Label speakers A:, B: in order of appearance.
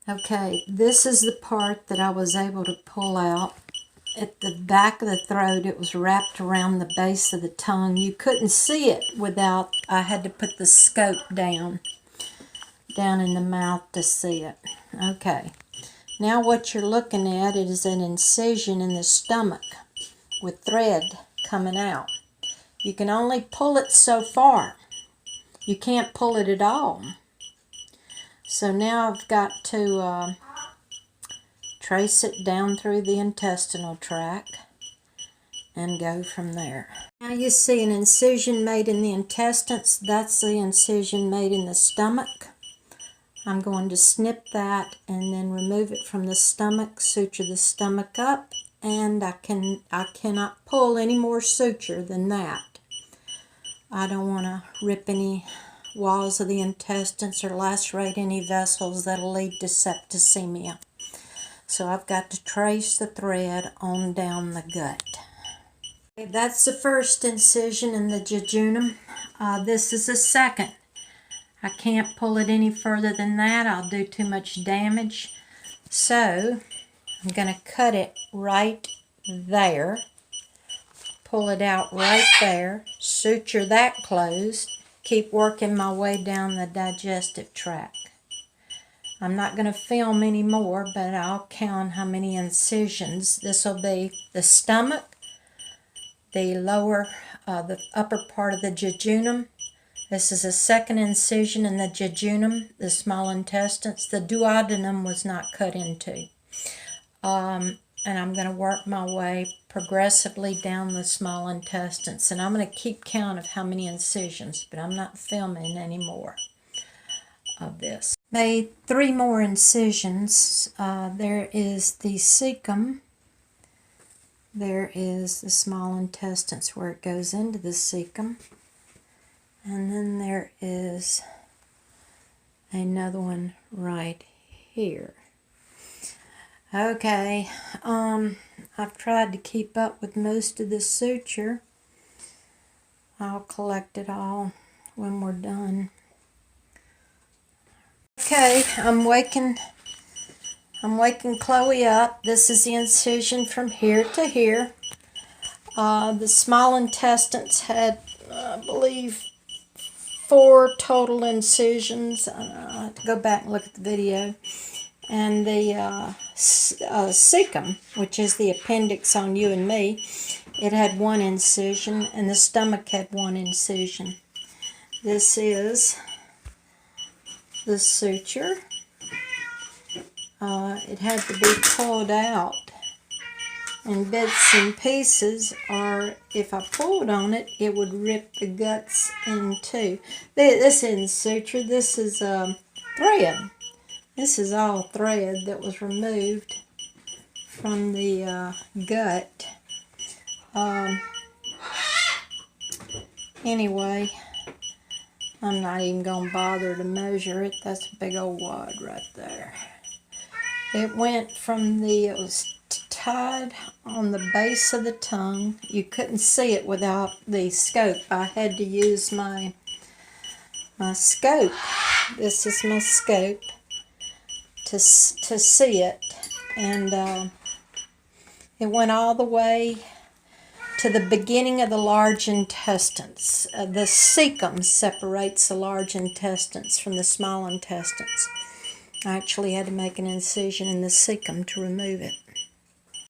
A: Okay, this is the part that I was able to pull out. At the back of the throat, it was wrapped around the base of the tongue. You couldn't see it without, I had to put the scope down in the mouth to see it. Okay, now what you're looking at is an incision in the stomach with thread coming out. You can only pull it so far. You can't pull it at all. So now I've got to trace it down through the intestinal tract and go from there. Now you see an incision made in the intestines. That's the incision made in the stomach. I'm going to snip that and then remove it from the stomach, suture the stomach up, and I cannot pull any more suture than that. I don't want to rip any walls of the intestines or lacerate any vessels that'll lead to septicemia. So I've got to trace the thread on down the gut. Okay, that's the first incision in the jejunum. This is the second. I can't pull it any further than that. I'll do too much damage. So I'm going to cut it right there. Pull it out right there. Suture that closed. Keep working my way down the digestive tract. I'm not going to film anymore, but I'll count how many incisions. This will be the stomach, the upper part of the jejunum. This is a second incision in the jejunum, the small intestines. The duodenum was not cut into. And I'm going to work my way progressively down the small intestines. And I'm going to keep count of how many incisions, but I'm not filming anymore of this. Made 3 more incisions. There is the cecum. There is the small intestines where it goes into the cecum. And then there is another one right here. Okay, I've tried to keep up with most of the suture. I'll collect it all when we're done. Okay, I'm waking Chloe up. This is the incision from here to here. The small intestines had, I believe, 4 total incisions. I'll have to go back and look at the video. And the cecum, which is the appendix on you and me, it had 1 incision, and the stomach had 1 incision. This is the suture. It had to be pulled out in bits and pieces, or if I pulled on it, it would rip the guts in two. This isn't suture, this is thread. This is all thread that was removed from the gut. Anyway, I'm not even going to bother to measure it. That's a big old wad right there. It went from it was tied on the base of the tongue. You couldn't see it without the scope. I had to use my scope. This is my scope to see it. And it went all the way to the beginning of the large intestines. The cecum separates the large intestines from the small intestines. I actually had to make an incision in the cecum to remove it.